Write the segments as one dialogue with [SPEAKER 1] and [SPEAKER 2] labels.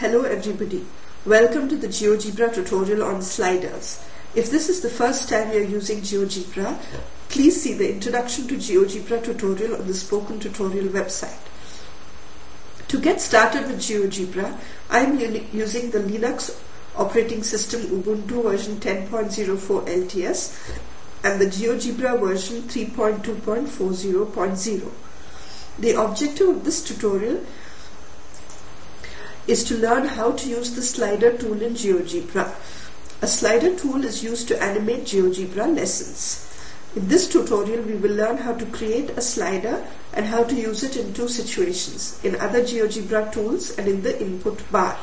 [SPEAKER 1] Hello everybody, welcome to the GeoGebra tutorial on sliders. If this is the first time you are using GeoGebra, please see the Introduction to GeoGebra tutorial on the Spoken Tutorial website. To get started with GeoGebra, I am using the Linux operating system Ubuntu version 10.04 LTS and the GeoGebra version 3.2.40.0. The objective of this tutorial is to learn how to use the slider tool in GeoGebra. A slider tool is used to animate GeoGebra lessons. In this tutorial, we will learn how to create a slider and how to use it in two situations, in other GeoGebra tools and in the input bar.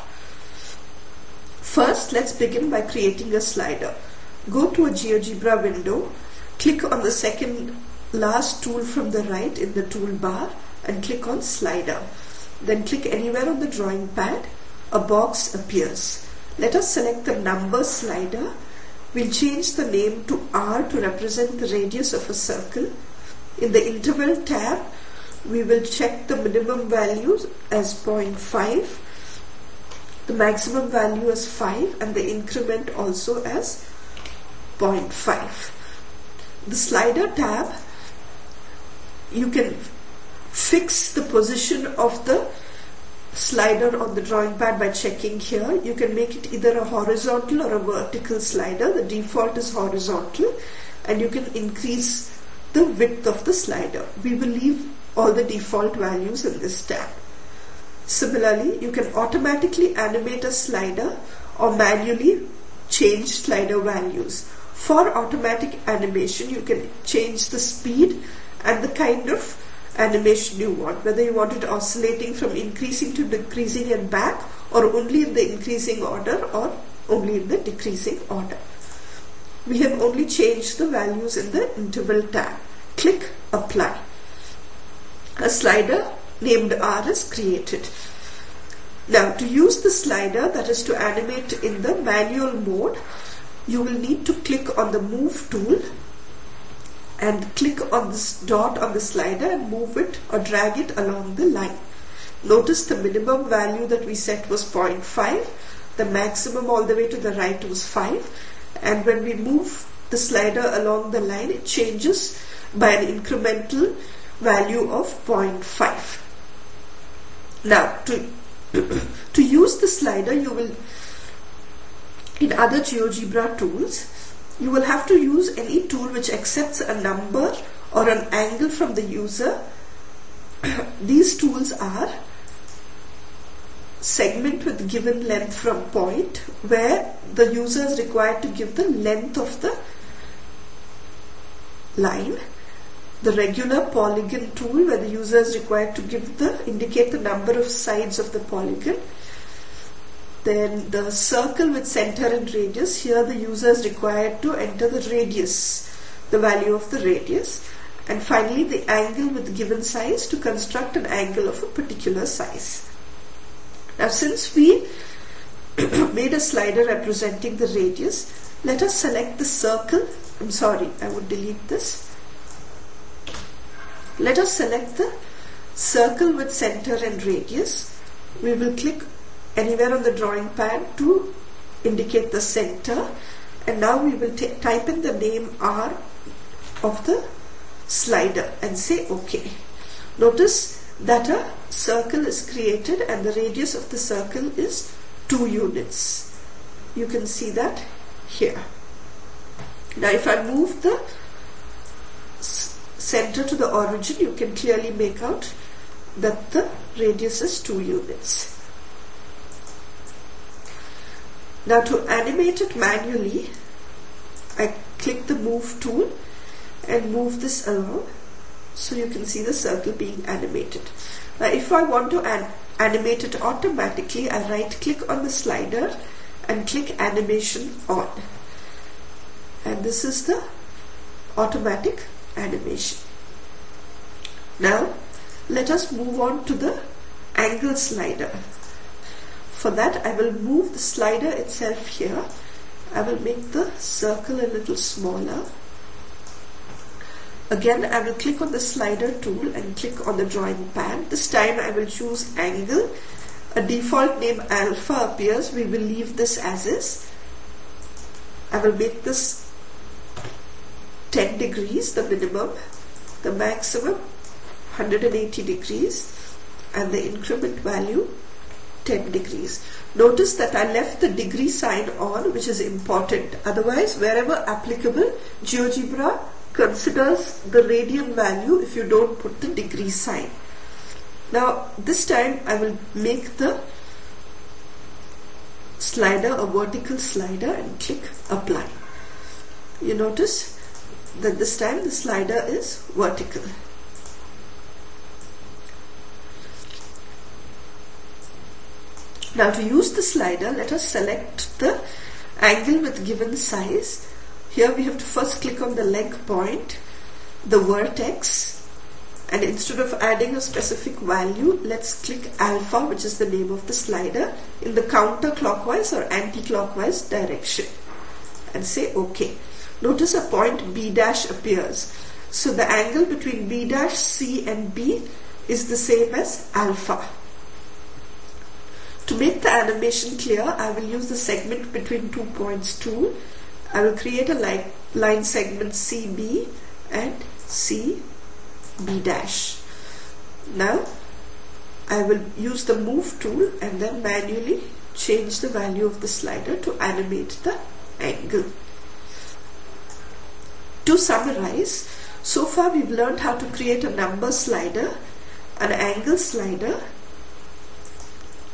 [SPEAKER 1] First, let's begin by creating a slider. Go to a GeoGebra window, click on the second last tool from the right in the toolbar and click on slider. Then click anywhere on the drawing pad. A box appears. Let us select the number slider. We'll change the name to R to represent the radius of a circle. In the interval tab, we will check the minimum value as 0.5, the maximum value as 5 and the increment also as 0.5. The slider tab, you can fix the position of the slider on the drawing pad by checking here. You can make it either a horizontal or a vertical slider. The default is horizontal, and you can increase the width of the slider. We will leave all the default values in this tab. Similarly, you can automatically animate a slider or manually change slider values. For automatic animation, you can change the speed and the kind of animation you want, whether you want it oscillating from increasing to decreasing and back, or only in the increasing order or only in the decreasing order. We have only changed the values in the interval tab. Click apply. A slider named R is created. Now, to use the slider, that is to animate in the manual mode, you will need to click on the move tool and click on this dot on the slider and move it or drag it along the line. Notice the minimum value that we set was 0.5, the maximum all the way to the right was 5, and when we move the slider along the line, it changes by an incremental value of 0.5. Now, to use the slider, you will, in other GeoGebra tools, you will have to use any tool which accepts a number or an angle from the user. These tools are segment with given length from point, where the user is required to give the length of the line. The regular polygon tool, where the user is required to indicate the number of sides of the polygon. Then the circle with center and radius, here the user is required to enter the radius, the value of the radius. And finally the angle with given size, to construct an angle of a particular size. Now, since we made a slider representing the radius, let us select the circle. I'm sorry, I would delete this. Let us select the circle with center and radius. We will click anywhere on the drawing pad to indicate the center, and now we will type in the name R of the slider and say OK. Notice that a circle is created and the radius of the circle is 2 units. You can see that here. Now, if I move the center to the origin, you can clearly make out that the radius is 2 units. Now, to animate it manually, I click the move tool and move this along, so you can see the circle being animated. Now, if I want to animate it automatically, I right click on the slider and click animation on, and this is the automatic animation. Now, let us move on to the angle slider. For that, I will move the slider itself here. I will make the circle a little smaller. Again, I will click on the slider tool and click on the drawing pad. This time I will choose angle. a default name alpha appears, we will leave this as is. I will make this 10 degrees, the minimum, the maximum 180 degrees, and the increment value 10 degrees. Notice that I left the degree sign on, which is important. Otherwise, wherever applicable, GeoGebra considers the radian value if you don't put the degree sign. Now, this time I will make the slider a vertical slider and click apply. You notice that this time the slider is vertical. Now, to use the slider, let us select the angle with given size. Here we have to first click on the leg point, the vertex, and instead of adding a specific value, let's click alpha, which is the name of the slider, in the counterclockwise or anti-clockwise direction, and say OK. Notice a point B dash appears. So the angle between B dash, C and B is the same as alpha. To make the animation clear, I will use the segment between 2 points tool. I will create a line segment CB and CB dash. Now I will use the move tool and then manually change the value of the slider to animate the angle. To summarize, so far we've learned how to create a number slider, an angle slider,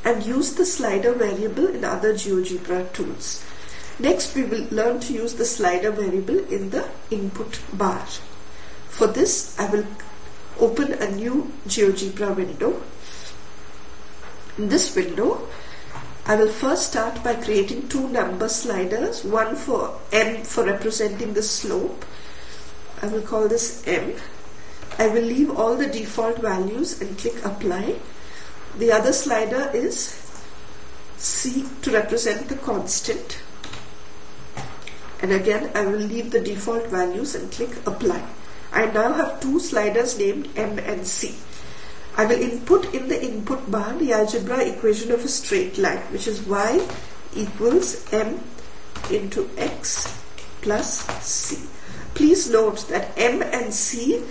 [SPEAKER 1] and use the slider variable in other GeoGebra tools. Next, we will learn to use the slider variable in the input bar. For this, I will open a new GeoGebra window. In this window, I will first start by creating two number sliders, one for M for representing the slope. I will call this M. I will leave all the default values and click apply. The other slider is C to represent the constant, and again I will leave the default values and click apply. I now have two sliders named M and C. I will input in the input bar the algebra equation of a straight line, which is y equals m into x plus c. Please note that m and c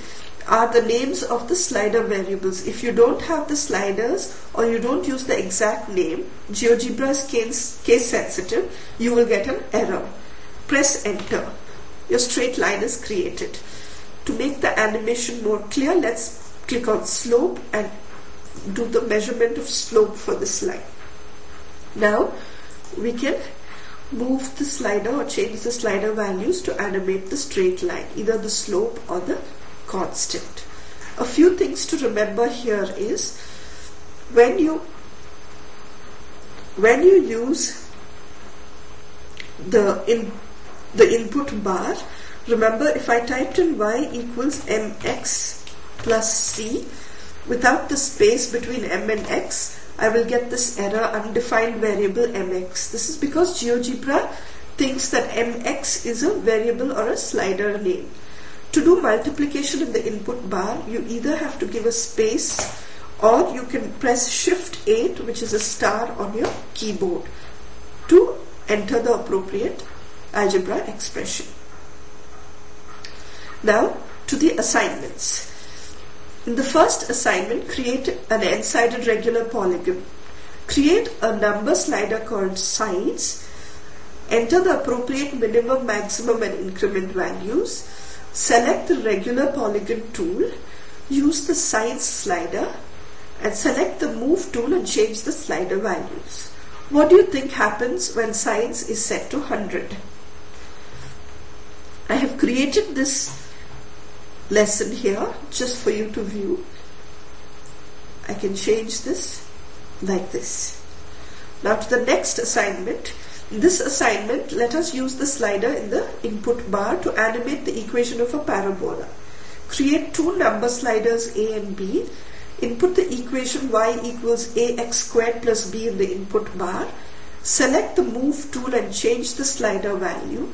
[SPEAKER 1] are the names of the slider variables. If you don't have the sliders or you don't use the exact name, GeoGebra is case sensitive, you will get an error. Press enter. Your straight line is created. To make the animation more clear, let's click on slope and do the measurement of slope for this line. Now we can move the slider or change the slider values to animate the straight line, either the slope or the constant. A few things to remember here is when you use the input bar, remember if I typed in y equals mx plus c without the space between m and x, I will get this error, undefined variable mx. This is because GeoGebra thinks that mx is a variable or a slider name. To do multiplication in the input bar, you either have to give a space or you can press Shift 8, which is a star on your keyboard, to enter the appropriate algebra expression. Now to the assignments. In the first assignment, create an n-sided regular polygon. Create a number slider called sides. Enter the appropriate minimum, maximum and increment values. Select the regular polygon tool, use the sides slider and select the move tool and change the slider values. What do you think happens when sides is set to 100? I have created this lesson here just for you to view. I can change this like this. Now to the next assignment. In this assignment, let us use the slider in the input bar to animate the equation of a parabola. Create two number sliders A and B. Input the equation y equals ax squared plus b in the input bar. Select the move tool and change the slider value.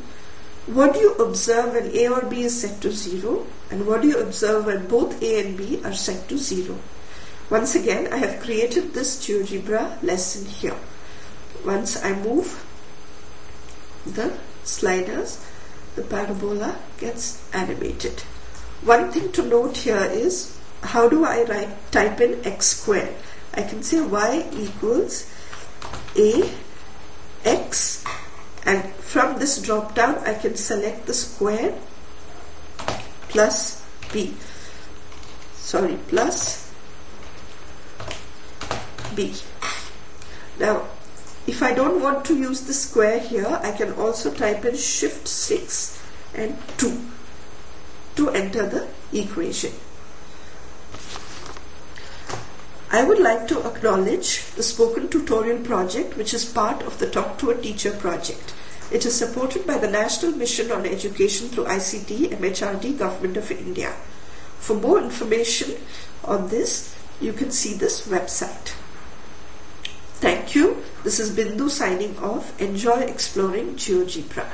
[SPEAKER 1] What do you observe when a or b is set to 0? And what do you observe when both a and b are set to 0? Once again, I have created this GeoGebra lesson here. Once I move the sliders, the parabola gets animated. One thing to note here is, how do I type in x squared? I can say y equals a x, and from this drop down I can select the square plus b. Plus b. Now, if I don't want to use the square here, I can also type in shift 6 and 2 to enter the equation. I would like to acknowledge the Spoken Tutorial project, which is part of the Talk to a Teacher project. It is supported by the National Mission on Education through ICT, MHRD, Government of India. For more information on this, you can see this website. Thank you. This is Bindu signing off. Enjoy exploring GeoGebra.